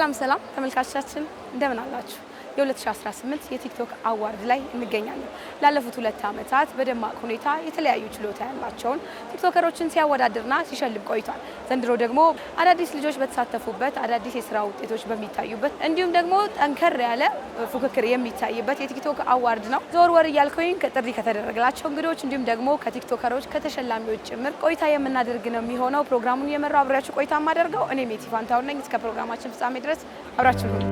ሰላም ተመልካቾቻችን እንደምን አላችሁ? የ2018 የቲክቶክ አዋርድ ላይ እንገኛለን። ላለፉት 2 ዓመታት በደማቅ ሁኔታ የተለያዩ ችሎታ ያላቸውን ቲክቶከሮችን ሲያወዳድርና ሲሸልም ቆይቷል። ዘንድሮ ደግሞ አዳዲስ ልጆች በተሳተፉበት አዳዲስ የስራ ውጤቶች በሚታዩበት እንዲሁም ደግሞ ጠንከር ያለ ፉክክር የሚታይበት የቲክቶክ አዋርድ ነው። ዞር ወር እያልኩኝ ጥሪ ከተደረገላቸው እንግዶች እንዲሁም ደግሞ ከቲክቶከሮች ከተሸላሚዎች ጭምር ቆይታ የምናደርግ ነው የሚሆነው። ፕሮግራሙን እየመራው አብሬያችሁ ቆይታ የማደርገው እኔ ሜቲ ፋንታውን ነኝ። እስከ ፕሮግራማችን ፍጻሜ ድረስ አብራችሁ ሁኑ።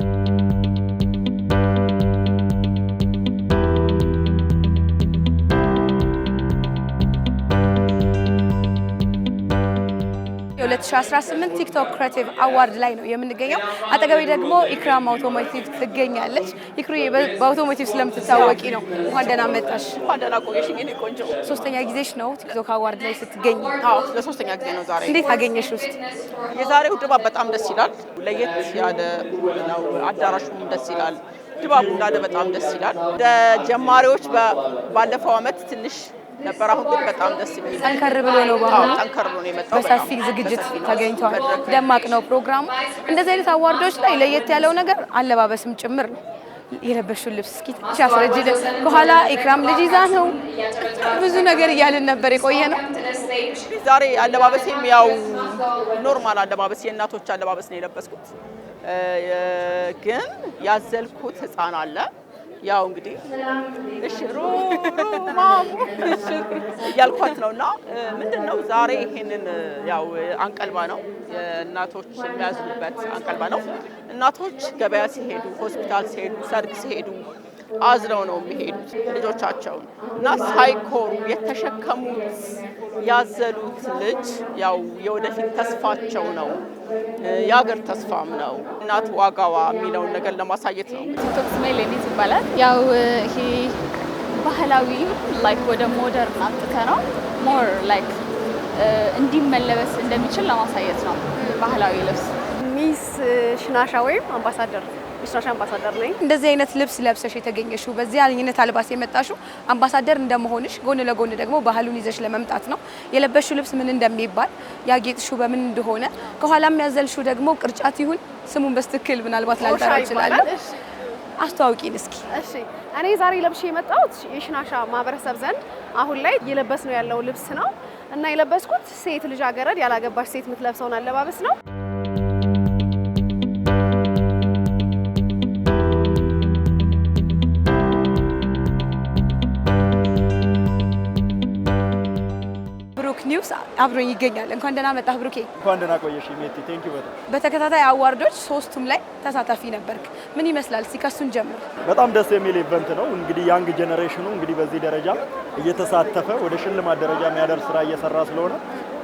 የ2018 ቲክቶክ ክሬቲቭ አዋርድ ላይ ነው የምንገኘው። አጠገቤ ደግሞ ኢክራም አውቶሞቲቭ ትገኛለች። ኢክሩዬ በአውቶሞቲቭ ስለምትታወቂ ነው እንኳን ደህና መጣሽ። እንኳን ደህና ቆየሽኝ። እኔ ቆንጆ ሶስተኛ ጊዜሽ ነው ቲክቶክ አዋርድ ላይ ስትገኝ? አዎ ለሶስተኛ ጊዜ ነው ዛሬ። እንዴት አገኘሽ? ውስጥ የዛሬው ድባብ በጣም ደስ ይላል። ለየት ያለ ነው። አዳራሹም ደስ ይላል። ድባቡ እንዳለ በጣም ደስ ይላል። ጀማሪዎች ባለፈው አመት ትንሽ ነበር። አሁን ግን በጣም ደስ የሚል ጠንከር ብሎ ነው ባህሉ። ጠንከር ብሎ ነው የመጣው። በሰፊ ዝግጅት ተገኝቷል። ደማቅ ነው ፕሮግራሙ። እንደዚህ አይነት አዋርዶች ላይ ለየት ያለው ነገር አለባበስም ጭምር ነው። የለበሽው ልብስ እስኪ ትንሽ አስረጅልን። ከኋላ ኢክራም ልጅ ይዛ ነው ብዙ ነገር እያልን ነበር የቆየ ነው። ዛሬ አለባበሴም ያው ኖርማል አለባበስ የእናቶች አለባበስ ነው የለበስኩት። ግን ያዘልኩት ህፃን አለ። ያው እንግዲህ እሽሩ ማሙ ያልኳት ነውና ምንድነው ዛሬ ይሄንን ያው አንቀልባ ነው እናቶች የሚያዝኑበት አንቀልባ ነው። እናቶች ገበያ ሲሄዱ፣ ሆስፒታል ሲሄዱ፣ ሰርግ ሲሄዱ አዝነው ነው የሚሄዱት ልጆቻቸውን እና ሳይኮሩ የተሸከሙት ያዘሉት ልጅ ያው የወደፊት ተስፋቸው ነው፣ የሀገር ተስፋም ነው። እናት ዋጋዋ የሚለውን ነገር ለማሳየት ነው። ቲክቶክ ስሜ ሌኒት ይባላል። ያው ይሄ ባህላዊ ላይክ ወደ ሞደርን አጥተ ነው ሞር ላይክ እንዲመለበስ እንደሚችል ለማሳየት ነው ባህላዊ ልብስ። ሚስ ሽናሻ ወይም አምባሳደር ሚስራሽ አምባሳደር ነኝ። እንደዚህ አይነት ልብስ ለብሰሽ የተገኘሽው በዚህ አይነት አልባስ የመጣሽው አምባሳደር እንደመሆንሽ ጎን ለጎን ደግሞ ባህሉን ይዘሽ ለመምጣት ነው። የለበሽው ልብስ ምን እንደሚባል ያጌጥሽው በምን እንደሆነ ከኋላም ያዘልሽው ደግሞ ቅርጫት ይሁን ስሙን በስትክክል ምናልባት ላልጠራ እችላለሁ። አስተዋውቂን እስኪ። እሺ እኔ ዛሬ ለብሼ የመጣሁት የሽናሻ ማህበረሰብ ዘንድ አሁን ላይ እየለበስነው ያለው ልብስ ነው እና የለበስኩት ሴት ልጃገረድ ያላገባሽ ሴት የምትለብሰውን አለባበስ ነው። ኒውስ አብሮኝ ይገኛል። እንኳን ደህና መጣህ ብሩኬ። እንኳን ደህና ቆየሽ ሜቲ። ቴንክ ዩ በጣም። በተከታታይ አዋርዶች 3ቱም ላይ ተሳታፊ ነበርክ። ምን ይመስላል? ሲከሱን ጀምር። በጣም ደስ የሚል ኢቨንት ነው። እንግዲህ ያንግ ጄኔሬሽኑ እንግዲህ በዚህ ደረጃ እየተሳተፈ ወደ ሽልማት ደረጃ የሚያደርስ ስራ እየሰራ ስለሆነ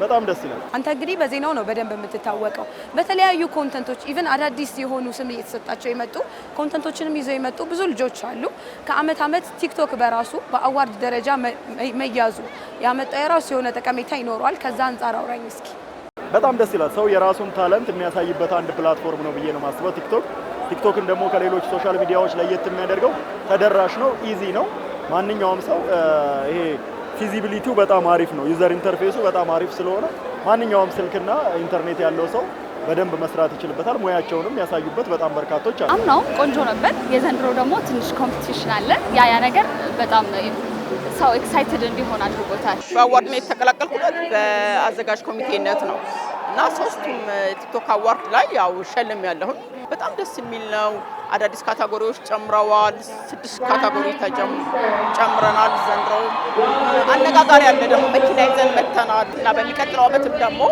በጣም ደስ ይላል። አንተ እንግዲህ በዜናው ነው በደንብ የምትታወቀው። በተለያዩ ኮንተንቶች ኢቭን አዳዲስ የሆኑ ስም እየተሰጣቸው የመጡ ኮንተንቶችንም ይዘው የመጡ ብዙ ልጆች አሉ። ከአመት አመት ቲክቶክ በራሱ በአዋርድ ደረጃ መያዙ ያመጣው የራሱ የሆነ ጠቀሜታ ይኖረዋል። ከዛ አንጻር አውራኝ እስኪ። በጣም ደስ ይላል። ሰው የራሱን ታለንት የሚያሳይበት አንድ ፕላትፎርም ነው ብዬ ነው የማስበው ቲክቶክን ደግሞ ከሌሎች ሶሻል ሚዲያዎች ለየት የሚያደርገው ተደራሽ ነው፣ ኢዚ ነው። ማንኛውም ሰው ይሄ ፊዚቢሊቲው በጣም አሪፍ ነው። ዩዘር ኢንተርፌሱ በጣም አሪፍ ስለሆነ ማንኛውም ስልክና ኢንተርኔት ያለው ሰው በደንብ መስራት ይችልበታል። ሙያቸውንም ያሳዩበት በጣም በርካቶች አሉ። አምናው ቆንጆ ነበር። የዘንድሮ ደግሞ ትንሽ ኮምፒቲሽን አለ። ያ ነገር በጣም ሰው ኤክሳይትድ እንዲሆን አድርጎታል። በአዋርድ ነው የተቀላቀልኩት በአዘጋጅ ኮሚቴነት ነው እና 3ቱም ቲክቶክ አዋርድ ላይ ያው ሸልም ያለሁን በጣም ደስ የሚል ነው። አዳዲስ ካታጎሪዎች ጨምረዋል። 6 ካታጎሪ ጨምረናል ዘንድሮ። አነጋጋሪ ያለ ደግሞ መኪና ይዘን መተናል እና በሚቀጥለው ዓመትም ደግሞ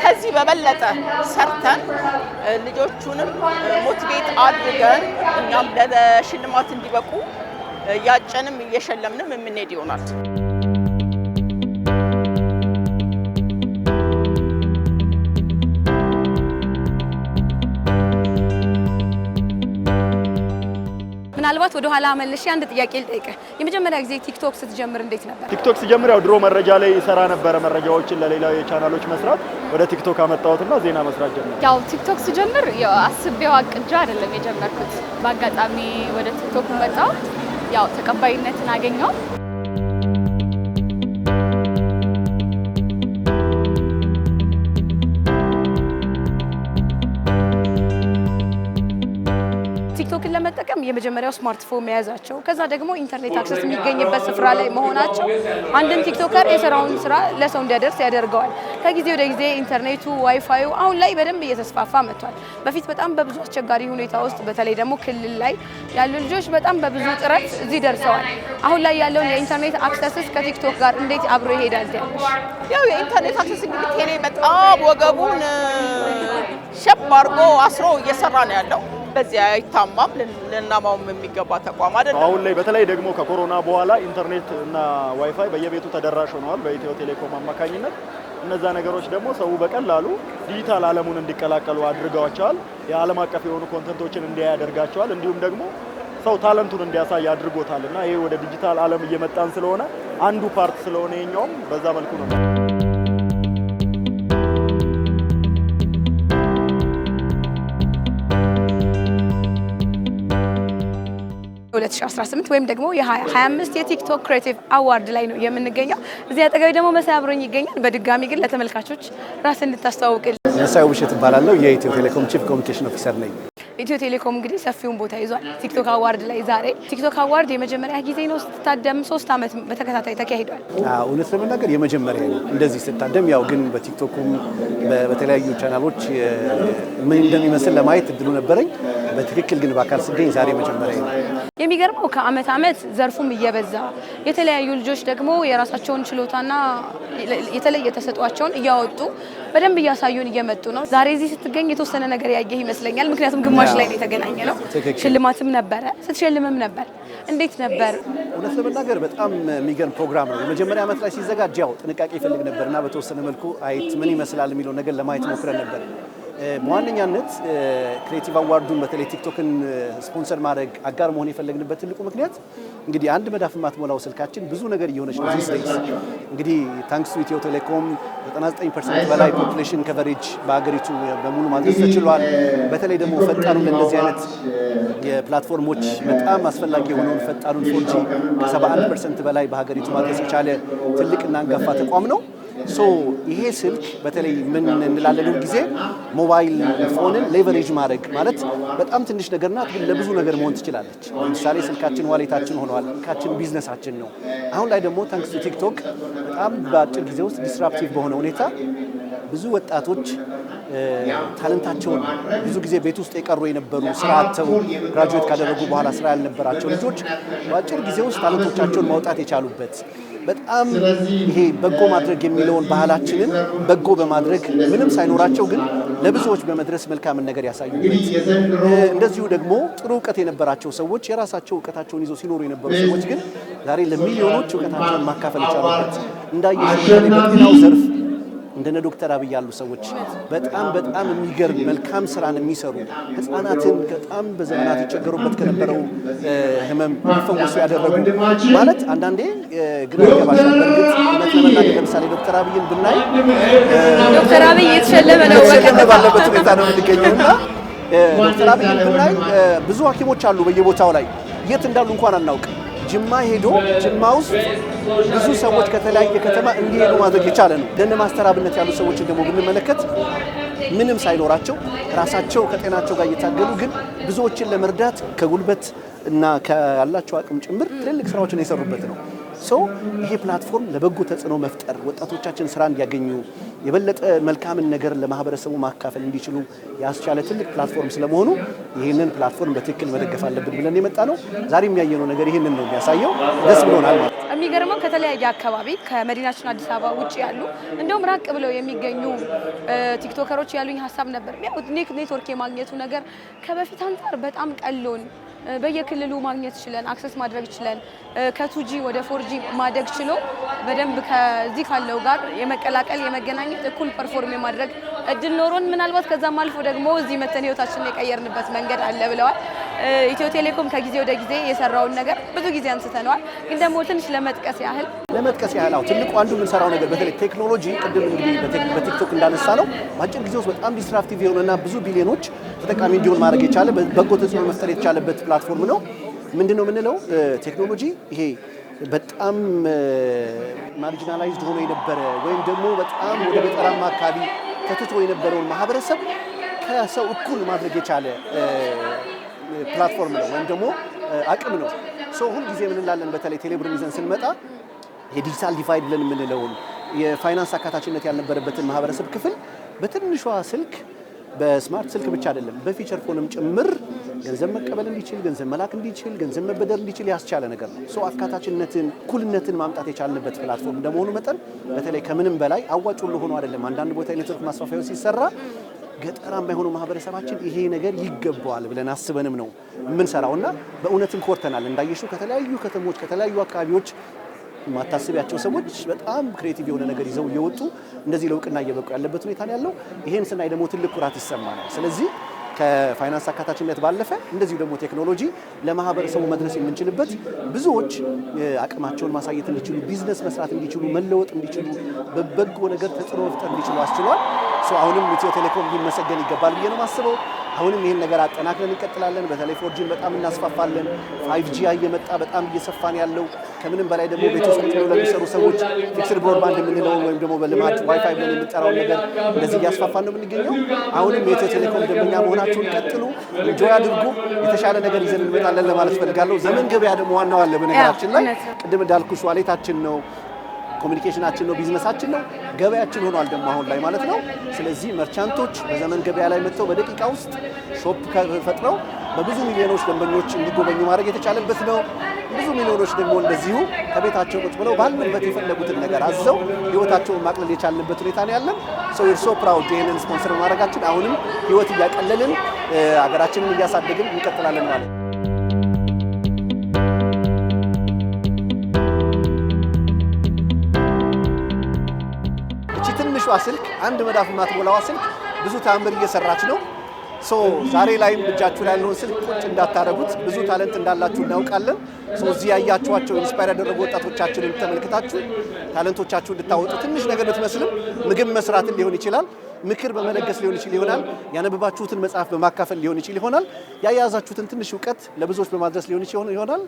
ከዚህ በበለጠ ሰርተን ልጆቹንም ሞቲቬት አድርገን እኛም ለሽልማት እንዲበቁ ያጨንም እየሸለምንም የምንሄድ ይሆናል። ምናልባት ወደ ኋላ መልሼ አንድ ጥያቄ ልጠይቅህ። የመጀመሪያ ጊዜ ቲክቶክ ስትጀምር እንዴት ነበር? ቲክቶክ ሲጀምር ያው ድሮ መረጃ ላይ ይሰራ ነበረ። መረጃዎችን ለሌላው የቻናሎች መስራት ወደ ቲክቶክ አመጣሁትና ዜና መስራት ጀመርኩ። ያው ቲክቶክ ሲጀምር ያው አስቤው አቅጄ አይደለም የጀመርኩት። በአጋጣሚ ወደ ቲክቶክ መጣሁ። ያው ተቀባይነትን አገኘው። ለመጠቀም የመጀመሪያው ስማርትፎን መያዛቸው፣ ከዛ ደግሞ ኢንተርኔት አክሰስ የሚገኝበት ስፍራ ላይ መሆናቸው አንድን ቲክቶከር የሰራውን ስራ ለሰው እንዲያደርስ ያደርገዋል። ከጊዜ ወደ ጊዜ ኢንተርኔቱ ዋይፋዩ አሁን ላይ በደንብ እየተስፋፋ መጥቷል። በፊት በጣም በብዙ አስቸጋሪ ሁኔታ ውስጥ በተለይ ደግሞ ክልል ላይ ያሉ ልጆች በጣም በብዙ ጥረት እዚህ ደርሰዋል። አሁን ላይ ያለውን የኢንተርኔት አክሰስስ ከቲክቶክ ጋር እንዴት አብሮ ይሄዳል ያለሽ? ያው የኢንተርኔት አክሰስ እንግዲህ ቴሌ በጣም ወገቡን ሸብ አድርጎ አስሮ እየሰራ ነው ያለው። በዚህ አይታማም፣ ልናማውም የሚገባ ተቋም አይደለም። አሁን ላይ በተለይ ደግሞ ከኮሮና በኋላ ኢንተርኔት እና ዋይፋይ በየቤቱ ተደራሽ ሆነዋል በኢትዮ ቴሌኮም አማካኝነት። እነዛ ነገሮች ደግሞ ሰው በቀላሉ ዲጂታል ዓለሙን እንዲቀላቀሉ አድርገዋቸዋል። የዓለም አቀፍ የሆኑ ኮንተንቶችን እንዲያይ ያደርጋቸዋል። እንዲሁም ደግሞ ሰው ታለንቱን እንዲያሳይ አድርጎታል እና ይሄ ወደ ዲጂታል ዓለም እየመጣን ስለሆነ አንዱ ፓርት ስለሆነ የኛውም በዛ መልኩ ነው። 2018 ወይም ደግሞ የ2025 የቲክቶክ ክሬቲቭ አዋርድ ላይ ነው የምንገኘው። እዚህ አጠገቤ ደግሞ መሳይ አብሮኝ ይገኛል። በድጋሚ ግን ለተመልካቾች ራስን እንድታስተዋውቅልን። መሳይ ውብሸት እባላለሁ። የኢትዮ ቴሌኮም ቺፍ ኮሚኒኬሽን ኦፊሰር ነኝ። ኢትዮ ቴሌኮም እንግዲህ ሰፊውን ቦታ ይዟል ቲክቶክ አዋርድ ላይ። ዛሬ ቲክቶክ አዋርድ የመጀመሪያ ጊዜ ነው ስትታደም፣ 3 ዓመት በተከታታይ ተካሂዷል። እውነት ለመናገር የመጀመሪያ ነው እንደዚህ ስታደም። ያው ግን በቲክቶኩም በተለያዩ ቻናሎች ምን እንደሚመስል ለማየት እድሉ ነበረኝ። በትክክል ግን በአካል ስገኝ ዛሬ መጀመሪያ ነው። የሚገርመው ከአመት አመት ዘርፉም እየበዛ የተለያዩ ልጆች ደግሞ የራሳቸውን ችሎታና የተለየ ተሰጧቸውን እያወጡ በደንብ እያሳዩን እየመጡ ነው። ዛሬ እዚህ ስትገኝ የተወሰነ ነገር ያየህ ይመስለኛል። ምክንያቱም ግማሽ ላይ ነው የተገናኘ ነው። ሽልማትም ነበረ፣ ስትሸልምም ነበር። እንዴት ነበር? እውነት ለመናገር በጣም የሚገርም ፕሮግራም ነው። የመጀመሪያ አመት ላይ ሲዘጋጅ ያው ጥንቃቄ ይፈልግ ነበርና በተወሰነ መልኩ አይት ምን ይመስላል የሚለው ነገር ለማየት ሞክረን ነበር። በዋነኛነት ክሬቲቭ አዋርዱን በተለይ ቲክቶክን ስፖንሰር ማድረግ አጋር መሆን የፈለግንበት ትልቁ ምክንያት እንግዲህ አንድ መዳፍ የማትሞላው ስልካችን ብዙ ነገር እየሆነች ነው ዚስ ዴይስ። እንግዲህ ታንክስ ቱ ኢትዮ ቴሌኮም 99% በላይ ፖፑሌሽን ከቨሬጅ በሀገሪቱ በሙሉ ማድረስ ተችሏል። በተለይ ደግሞ ፈጣኑን ለእነዚህ አይነት የፕላትፎርሞች በጣም አስፈላጊ የሆነውን ፈጣኑን 4G ከ71% በላይ በሀገሪቱ ማድረስ የቻለ ትልቅና አንጋፋ ተቋም ነው። ይሄ ስልክ በተለይ ምን እንላለን ጊዜ ሞባይል ፎንን ሌቨሬጅ ማድረግ ማለት በጣም ትንሽ ነገር ናት፣ ግን ለብዙ ነገር መሆን ትችላለች። ለምሳሌ ስልካችን ዋሌታችን ሆኗል፣ ስልካችን ቢዝነሳችን ነው። አሁን ላይ ደግሞ ታንክስ ቱ ቲክቶክ በጣም በአጭር ጊዜ ውስጥ ዲስራፕቲቭ በሆነ ሁኔታ ብዙ ወጣቶች ታለንታቸውን ብዙ ጊዜ ቤት ውስጥ የቀሩ የነበሩ ስራ አጥተው ግራጁዌት ካደረጉ በኋላ ስራ ያልነበራቸው ልጆች በአጭር ጊዜ ውስጥ ታለንቶቻቸውን ማውጣት የቻሉበት በጣም ይሄ በጎ ማድረግ የሚለውን ባህላችንን በጎ በማድረግ ምንም ሳይኖራቸው ግን ለብዙዎች በመድረስ መልካምን ነገር ያሳዩበት፣ እንደዚሁ ደግሞ ጥሩ እውቀት የነበራቸው ሰዎች የራሳቸው እውቀታቸውን ይዘው ሲኖሩ የነበሩ ሰዎች ግን ዛሬ ለሚሊዮኖች እውቀታቸውን ማካፈል የቻሉበት እንዳየሽው በጤናው ዘርፍ እንደነ ዶክተር አብይ ያሉ ሰዎች በጣም የሚገርም መልካም ስራን የሚሰሩ ህፃናትን በጣም በዘመናት ይቸገሩበት ከነበረው ህመም ሊፈወሱ ያደረጉ ማለት አንዳንዴ ግራ ይገባሻል። በእርግጥ እውነት ለመናገር ለምሳሌ ዶክተር አብይን ብናይ ዶክተር አብይ የተሸለመ ነው ባለበት ሁኔታ ነው የምንገኘውና ዶክተር አብይን ብናይ ብዙ ሐኪሞች አሉ በየቦታው ላይ የት እንዳሉ እንኳን አናውቅም። ጅማ ሄዶ ጅማ ውስጥ ብዙ ሰዎች ከተለያየ ከተማ እንዲሄዱ ማድረግ የቻለ ነው። እንደነ ማስተር አብነት ያሉ ሰዎችን ደግሞ ብንመለከት ምንም ሳይኖራቸው ራሳቸው ከጤናቸው ጋር እየታገሉ ግን ብዙዎችን ለመርዳት ከጉልበት እና ካላቸው አቅም ጭምር ትልልቅ ስራዎችን የሰሩበት ነው። ይሄ ፕላትፎርም ለበጎ ተጽዕኖ መፍጠር፣ ወጣቶቻችን ስራ እንዲያገኙ የበለጠ መልካምን ነገር ለማህበረሰቡ ማካፈል እንዲችሉ ያስቻለ ትልቅ ፕላትፎርም ስለመሆኑ ይህንን ፕላትፎርም በትክክል መደገፍ አለብን ብለን የመጣ ነው። ዛሬ የሚያየነው ነገር ይህንን ነው የሚያሳየው። ደስ ብሎናል ማለት ነው። የሚገርመው ከተለያየ አካባቢ ከመዲናችን አዲስ አበባ ውጭ ያሉ እንደውም ራቅ ብለው የሚገኙ ቲክቶከሮች ያሉኝ ሀሳብ ነበር። ኔትወርክ የማግኘቱ ነገር ከበፊት አንጻር በጣም ቀሎን በየክልሉ ማግኘት ችለን አክሰስ ማድረግ ችለን ከ2G ወደ 4G ማደግ ችሎ በደንብ ከዚህ ካለው ጋር የመቀላቀል የመገናኘት እኩል ፐርፎርም የማድረግ እድል ኖሮን ምናልባት ከዛም አልፎ ደግሞ እዚህ መተን ህይወታችንን የቀየርንበት መንገድ አለ ብለዋል። ኢትዮ ቴሌኮም ከጊዜ ወደ ጊዜ የሰራውን ነገር ብዙ ጊዜ አንስተነዋል። ግን ደግሞ ትንሽ ለመጥቀስ ያህል ትልቁ አንዱ የምንሰራው ነገር በተለይ ቴክኖሎጂ ቅድም እንግዲህ በቲክቶክ እንዳነሳ ነው በአጭር ጊዜ ውስጥ በጣም ዲስራፕቲቭ የሆነና ብዙ ቢሊዮኖች ተጠቃሚ እንዲሆን ማድረግ የቻለ በጎ ተጽዕኖ መፍጠር የተቻለበት ፕላትፎርም ነው። ምንድን ነው የምንለው? ቴክኖሎጂ ይሄ በጣም ማርጂናላይዝድ ሆኖ የነበረ ወይም ደግሞ በጣም ወደ ገጠራማ አካባቢ ተትቶ የነበረውን ማህበረሰብ ከሰው እኩል ማድረግ የቻለ ፕላትፎርም ነው ወይም ደግሞ አቅም ነው። ሁል ጊዜ ምን እንላለን በተለይ ቴሌብርን ይዘን ስንመጣ የዲጂታል ዲቫይድ ብለን የምንለውን የፋይናንስ አካታችነት ያልነበረበትን ማህበረሰብ ክፍል በትንሿ ስልክ በስማርት ስልክ ብቻ አይደለም በፊቸር ፎንም ጭምር ገንዘብ መቀበል እንዲችል፣ ገንዘብ መላክ እንዲችል፣ ገንዘብ መበደር እንዲችል ያስቻለ ነገር ነው። አካታችነትን፣ እኩልነትን ማምጣት የቻልንበት ፕላትፎርም እንደመሆኑ መጠን በተለይ ከምንም በላይ አዋጭ ሁሉ ሆኖ አይደለም አንዳንድ ቦታ የኔትወርክ ማስፋፊያው ሲሰራ ገጠራማ የሆኑ ማህበረሰባችን ይሄ ነገር ይገባዋል ብለን አስበንም ነው የምንሰራውና በእውነትም ኮርተናል። እንዳየሽው ከተለያዩ ከተሞች ከተለያዩ አካባቢዎች ማታሰቢያቸው ሰዎች በጣም ክሬቲቭ የሆነ ነገር ይዘው እየወጡ እንደዚህ ለውቅና እየበቁ ያለበት ሁኔታ ነው ያለው። ይሄን ስናይ ደግሞ ትልቅ ኩራት ይሰማናል። ስለዚህ ከፋይናንስ አካታችነት ባለፈ እንደዚሁ ደግሞ ቴክኖሎጂ ለማህበረሰቡ መድረስ የምንችልበት ብዙዎች አቅማቸውን ማሳየት እንዲችሉ፣ ቢዝነስ መስራት እንዲችሉ፣ መለወጥ እንዲችሉ፣ በበጎ ነገር ተጽዕኖ መፍጠር እንዲችሉ አስችሏል። አሁንም ኢትዮ ቴሌኮም ሊመሰገን ይገባል ብዬ ነው የማስበው። አሁንም ይሄን ነገር አጠናክረን እንቀጥላለን። በተለይ 4Gን በጣም እናስፋፋለን። 5G እየመጣ በጣም እየሰፋን ያለው ከምንም በላይ ደግሞ ቤት ውስጥ ቁጭ ብለው ለሚሰሩ ሰዎች ፊክስድ ብሮድባንድ የምንለውን ወይም ደግሞ በልማት ዋይፋይ ብለን የምንጠራውን ነገር እንደዚህ እያስፋፋን ነው የምንገኘው። አሁንም የኢትዮ ቴሌኮም ደንበኛ መሆናችሁን ቀጥሉ፣ ኢንጆይ አድርጉ። የተሻለ ነገር ይዘን እንመጣለን ለማለት ፈልጋለሁ። ዘመን ገበያ ደግሞ ዋናው አለ በነገራችን ላይ ቅድም እንዳልኩሽ ዋሌታችን ነው፣ ኮሚኒኬሽናችን ነው፣ ቢዝነሳችን ነው፣ ገበያችን ሆኗል ደግሞ አሁን ላይ ማለት ነው። ስለዚህ መርቻንቶች በዘመን ገበያ ላይ መጥተው በደቂቃ ውስጥ ሾፕ ፈጥረው በብዙ ሚሊዮኖች ደንበኞች እንዲጎበኙ ማድረግ የተቻለበት ነው። ብዙ ሚሊዮኖች ደግሞ እንደዚሁ ከቤታቸው ቁጭ ብለው ባሉበት የፈለጉትን ነገር አዘው ህይወታቸውን ማቅለል የቻልንበት ሁኔታ ነው ያለን። ሶ ፕራውድ ይሄንን ስፖንሰር ማድረጋችን አሁንም ህይወት እያቀለልን ሀገራችንን እያሳደግን እንቀጥላለን ማለት ነው። ትንሿ ስልክ አንድ መዳፍ ማትሞላዋ ስልክ ብዙ ተአምር እየሰራች ነው። ዛሬ ላይም እጃችሁ ላይ ያለውን ስልክ ቁጭ እንዳታረጉት። ብዙ ታለንት እንዳላችሁ እናውቃለን። እዚህ ያያችኋቸው ኢንስፓየር ያደረጉ ወጣቶቻችንን ተመልክታችሁ ታለንቶቻችሁ እንድታወጡ ትንሽ ነገር ብትመስልም ምግብ መስራትን ሊሆን ይችላል፣ ምክር በመለገስ ሊሆን ይችላል፣ ያነበባችሁትን መጽሐፍ በማካፈል ሊሆን ይችላል፣ ያያዛችሁትን ትንሽ እውቀት ለብዙዎች በማድረስ ሊሆን ይሆናል።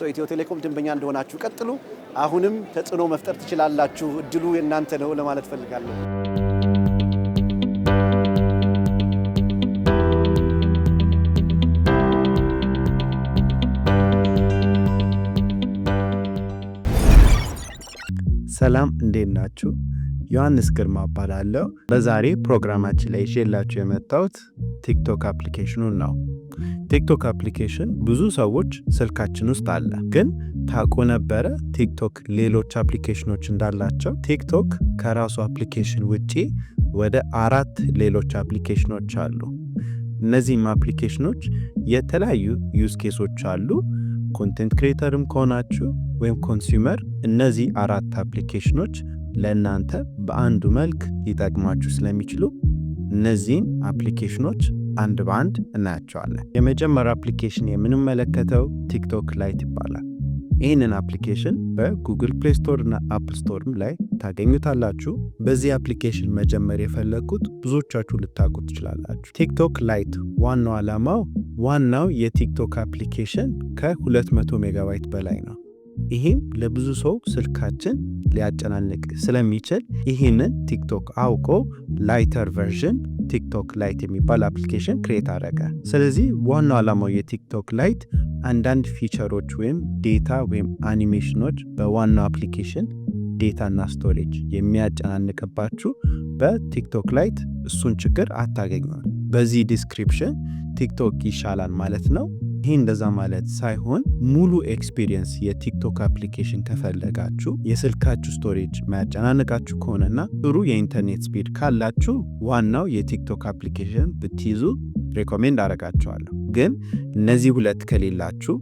ኢትዮ ቴሌኮም ደንበኛ እንደሆናችሁ ቀጥሉ። አሁንም ተጽዕኖ መፍጠር ትችላላችሁ። እድሉ የእናንተ ነው ለማለት ፈልጋለሁ። ሰላም እንዴት ናችሁ? ዮሐንስ ግርማ እባላለሁ። በዛሬ ፕሮግራማችን ላይ ይዤላችሁ የመጣሁት ቲክቶክ አፕሊኬሽኑን ነው። ቲክቶክ አፕሊኬሽን ብዙ ሰዎች ስልካችን ውስጥ አለ። ግን ታውቁ ነበረ ቲክቶክ ሌሎች አፕሊኬሽኖች እንዳላቸው? ቲክቶክ ከራሱ አፕሊኬሽን ውጪ ወደ 4 ሌሎች አፕሊኬሽኖች አሉ። እነዚህም አፕሊኬሽኖች የተለያዩ ዩዝ ኬሶች አሉ። ኮንቴንት ክሬተርም ከሆናችሁ ወይም ኮንሱመር እነዚህ 4 አፕሊኬሽኖች ለእናንተ በአንዱ መልክ ሊጠቅማችሁ ስለሚችሉ እነዚህን አፕሊኬሽኖች አንድ በአንድ እናያቸዋለን። የመጀመሪያ አፕሊኬሽን የምንመለከተው ቲክቶክ ላይት ይባላል። ይህንን አፕሊኬሽን በጉግል ፕሌይ ስቶር እና አፕል ስቶርም ላይ ታገኙታላችሁ። በዚህ አፕሊኬሽን መጀመር የፈለግኩት ብዙዎቻችሁ ልታውቁት ትችላላችሁ። ቲክቶክ ላይት ዋናው ዓላማው ዋናው የቲክቶክ አፕሊኬሽን ከ200 ሜጋባይት በላይ ነው። ይህም ለብዙ ሰው ስልካችን ሊያጨናንቅ ስለሚችል ይህንን ቲክቶክ አውቆ ላይተር ቨርዥን ቲክቶክ ላይት የሚባል አፕሊኬሽን ክሬት አደረገ። ስለዚህ ዋናው ዓላማው የቲክቶክ ላይት አንዳንድ ፊቸሮች ወይም ዴታ ወይም አኒሜሽኖች በዋናው አፕሊኬሽን ዴታና ስቶሬጅ የሚያጨናንቅባችሁ በቲክቶክ ላይት እሱን ችግር አታገኙም። በዚህ ዲስክሪፕሽን ቲክቶክ ይሻላል ማለት ነው። ይህ እንደዛ ማለት ሳይሆን ሙሉ ኤክስፒሪየንስ የቲክቶክ አፕሊኬሽን ከፈለጋችሁ የስልካችሁ ስቶሬጅ ማያጨናንቃችሁ ከሆነና ጥሩ የኢንተርኔት ስፒድ ካላችሁ ዋናው የቲክቶክ አፕሊኬሽን ብትይዙ ሬኮሜንድ አደርጋችኋለሁ። ግን እነዚህ ሁለት ከሌላችሁ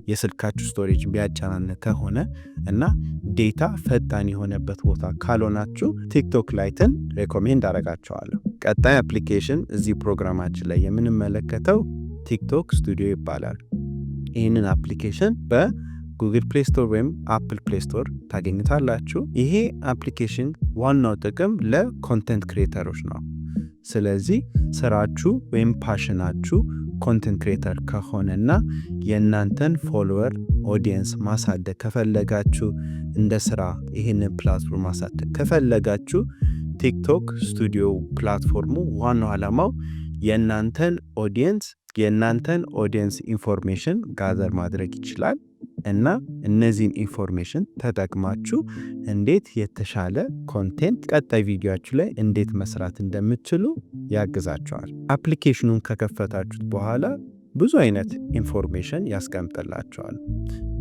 የስልካችሁ ስቶሬጅ ቢያጨናንቅ ከሆነ እና ዴታ ፈጣን የሆነበት ቦታ ካልሆናችሁ ቲክቶክ ላይትን ሬኮሜንድ አደርጋችኋለሁ። ቀጣይ አፕሊኬሽን እዚህ ፕሮግራማችን ላይ የምንመለከተው ቲክቶክ ስቱዲዮ ይባላል። ይህንን አፕሊኬሽን በጉግል ፕሌይ ስቶር ወይም አፕል ፕሌይ ስቶር ታገኙታላችሁ። ይሄ አፕሊኬሽን ዋናው ጥቅም ለኮንተንት ክሬተሮች ነው። ስለዚህ ስራችሁ ወይም ፓሽናችሁ ኮንተንት ክሬተር ከሆነና የእናንተን ፎሎወር ኦዲየንስ ማሳደግ ከፈለጋችሁ እንደ ስራ ይህንን ፕላትፎርም ማሳደግ ከፈለጋችሁ ቲክቶክ ስቱዲዮ ፕላትፎርሙ ዋናው ዓላማው የእናንተን ኦዲየንስ የእናንተን ኦዲየንስ ኢንፎርሜሽን ጋዘር ማድረግ ይችላል እና እነዚህን ኢንፎርሜሽን ተጠቅማችሁ እንዴት የተሻለ ኮንቴንት ቀጣይ ቪዲዮአችሁ ላይ እንዴት መስራት እንደምትችሉ ያግዛችኋል። አፕሊኬሽኑን ከከፈታችሁት በኋላ ብዙ አይነት ኢንፎርሜሽን ያስቀምጥላችኋል።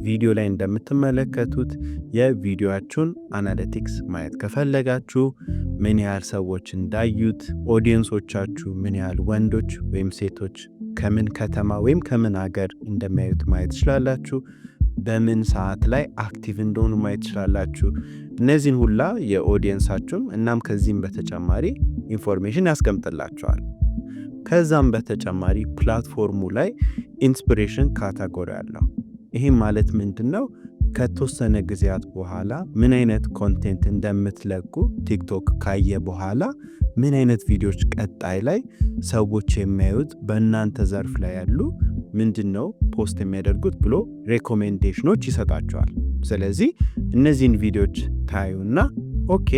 ቪዲዮ ላይ እንደምትመለከቱት የቪዲዮአችሁን አናሊቲክስ ማየት ከፈለጋችሁ ምን ያህል ሰዎች እንዳዩት፣ ኦዲየንሶቻችሁ ምን ያህል ወንዶች ወይም ሴቶች ከምን ከተማ ወይም ከምን ሀገር እንደሚያዩት ማየት ትችላላችሁ። በምን ሰዓት ላይ አክቲቭ እንደሆኑ ማየት ትችላላችሁ። እነዚህን ሁላ የኦዲየንሳችሁም እናም ከዚህም በተጨማሪ ኢንፎርሜሽን ያስቀምጥላችኋል። ከዛም በተጨማሪ ፕላትፎርሙ ላይ ኢንስፒሬሽን ካታጎሪ አለው። ይህም ማለት ምንድነው? ከተወሰነ ጊዜያት በኋላ ምን አይነት ኮንቴንት እንደምትለቁ ቲክቶክ ካየ በኋላ ምን አይነት ቪዲዮዎች ቀጣይ ላይ ሰዎች የሚያዩት በእናንተ ዘርፍ ላይ ያሉ ምንድነው ፖስት የሚያደርጉት ብሎ ሬኮሜንዴሽኖች ይሰጣቸዋል። ስለዚህ እነዚህን ቪዲዮዎች ታዩና ኦኬ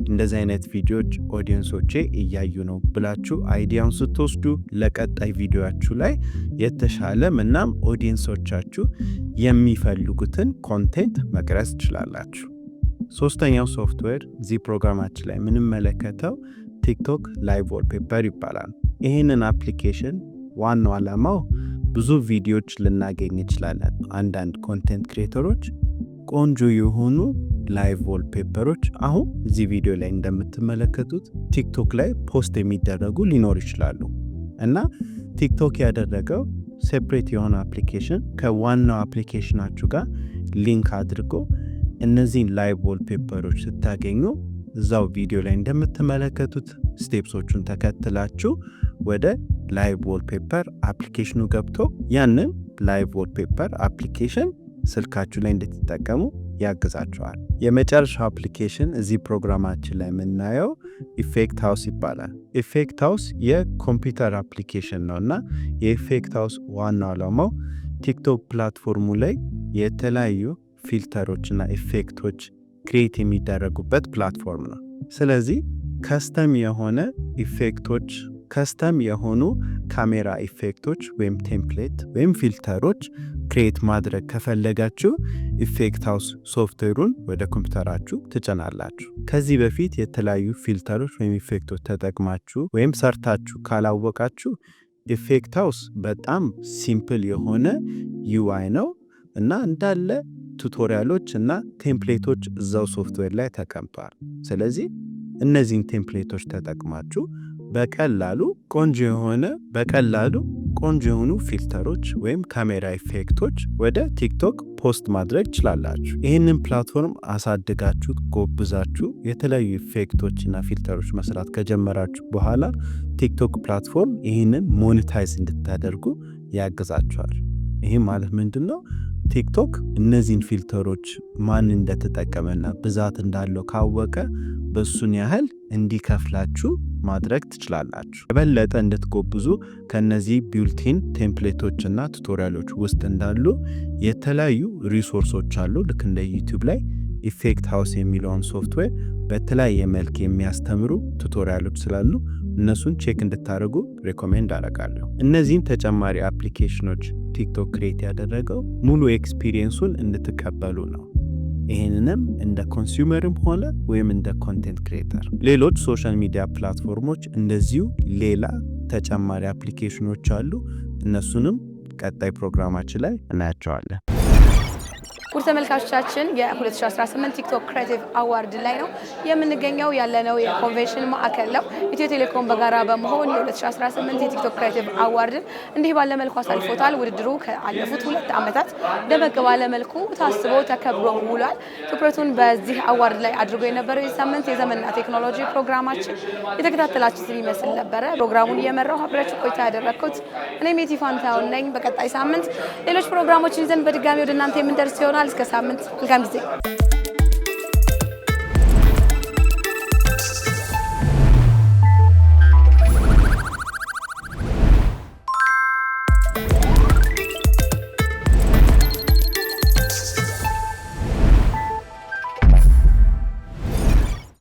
እንደዚህ አይነት ቪዲዮዎች ኦዲየንሶቼ እያዩ ነው ብላችሁ አይዲያውን ስትወስዱ ለቀጣይ ቪዲዮአችሁ ላይ የተሻለ ምናም ኦዲየንሶቻችሁ የሚፈልጉትን ኮንቴንት መቅረጽ ትችላላችሁ። ሶስተኛው ሶፍትዌር እዚህ ፕሮግራማችን ላይ የምንመለከተው ቲክቶክ ላይቭ ዋልፔፐር ይባላል። ይህንን አፕሊኬሽን ዋናው ዓላማው ብዙ ቪዲዮዎች ልናገኝ እንችላለን። አንዳንድ ኮንቴንት ክሬተሮች ቆንጆ የሆኑ ላይቭ ዋልፔፐሮች አሁን እዚህ ቪዲዮ ላይ እንደምትመለከቱት ቲክቶክ ላይ ፖስት የሚደረጉ ሊኖር ይችላሉ እና ቲክቶክ ያደረገው ሴፕሬት የሆነ አፕሊኬሽን ከዋናው አፕሊኬሽናችሁ ጋር ሊንክ አድርጎ እነዚህን ላይቭ ዋልፔፐሮች ስታገኙ እዛው ቪዲዮ ላይ እንደምትመለከቱት ስቴፕሶቹን ተከትላችሁ ወደ ላይቭ ዋልፔፐር አፕሊኬሽኑ ገብቶ ያንን ላይቭ ዋልፔፐር አፕሊኬሽን ስልካችሁ ላይ እንድትጠቀሙ ያግዛችኋል። የመጨረሻው አፕሊኬሽን እዚህ ፕሮግራማችን ላይ የምናየው ኢፌክት ሃውስ ይባላል። ኢፌክት ሃውስ የኮምፒውተር አፕሊኬሽን ነው እና የኢፌክት ሃውስ ዋናው ዓላማው ቲክቶክ ፕላትፎርሙ ላይ የተለያዩ ፊልተሮችና ኢፌክቶች ክሬት የሚደረጉበት ፕላትፎርም ነው። ስለዚህ ከስተም የሆነ ኢፌክቶች፣ ከስተም የሆኑ ካሜራ ኢፌክቶች ወይም ቴምፕሌት ወይም ፊልተሮች ክሬት ማድረግ ከፈለጋችሁ ኢፌክት ሃውስ ሶፍትዌሩን ወደ ኮምፒውተራችሁ ትጭናላችሁ። ከዚህ በፊት የተለያዩ ፊልተሮች ወይም ኢፌክቶች ተጠቅማችሁ ወይም ሰርታችሁ ካላወቃችሁ ኢፌክት ሃውስ በጣም ሲምፕል የሆነ ዩአይ ነው እና እንዳለ ቱቶሪያሎች እና ቴምፕሌቶች እዛው ሶፍትዌር ላይ ተቀምጧል። ስለዚህ እነዚህን ቴምፕሌቶች ተጠቅማችሁ በቀላሉ ቆንጆ የሆኑ ፊልተሮች ወይም ካሜራ ኢፌክቶች ወደ ቲክቶክ ፖስት ማድረግ ትችላላችሁ። ይህንን ፕላትፎርም አሳድጋችሁ ጎብዛችሁ የተለያዩ ኢፌክቶችና ፊልተሮች መስራት ከጀመራችሁ በኋላ ቲክቶክ ፕላትፎርም ይህንን ሞኔታይዝ እንድታደርጉ ያግዛችኋል። ይህ ማለት ምንድነው? ቲክቶክ እነዚህን ፊልተሮች ማን እንደተጠቀመና ብዛት እንዳለው ካወቀ በሱን ያህል እንዲከፍላችሁ ማድረግ ትችላላችሁ። የበለጠ እንድትጎብዙ ከነዚህ ቢልቲን ቴምፕሌቶችና ቱቶሪያሎች ውስጥ እንዳሉ የተለያዩ ሪሶርሶች አሉ። ልክ እንደ ዩቲዩብ ላይ ኢፌክት ሃውስ የሚለውን ሶፍትዌር በተለያየ መልክ የሚያስተምሩ ቱቶሪያሎች ስላሉ እነሱን ቼክ እንድታደርጉ ሬኮሜንድ አደርጋለሁ። እነዚህም ተጨማሪ አፕሊኬሽኖች ቲክቶክ ክሬት ያደረገው ሙሉ ኤክስፒሪየንሱን እንድትቀበሉ ነው። ይህንንም እንደ ኮንሱመርም ሆነ ወይም እንደ ኮንቴንት ክሬተር። ሌሎች ሶሻል ሚዲያ ፕላትፎርሞች እንደዚሁ ሌላ ተጨማሪ አፕሊኬሽኖች አሉ። እነሱንም ቀጣይ ፕሮግራማችን ላይ እናያቸዋለን። ውድ ተመልካቾቻችን የ2018 ቲክቶክ ክሬቲቭ አዋርድ ላይ ነው የምንገኘው። ያለነው የኮንቬንሽን ማዕከል ነው። ኢትዮ ቴሌኮም በጋራ በመሆን የ2018 የቲክቶክ ክሬቲቭ አዋርድን እንዲህ ባለ መልኩ አሳልፎታል። ውድድሩ ካለፉት 2 ዓመታት ደመቅ ባለ መልኩ ታስቦ ተከብሮ ውሏል። ትኩረቱን በዚህ አዋርድ ላይ አድርጎ የነበረው የሳምንት የዘመንና ቴክኖሎጂ ፕሮግራማችን የተከታተላችሁትን ይመስል ነበረ። ፕሮግራሙን እየመራው አብራችሁ ቆይታ ያደረግኩት እኔ ሜቲ ፋንታውን ነኝ። በቀጣይ ሳምንት ሌሎች ፕሮግራሞችን ይዘን በድጋሚ ወደ እናንተ የምንደርስ ይሆናል። እስከ ሳምንት መልካም ጊዜ።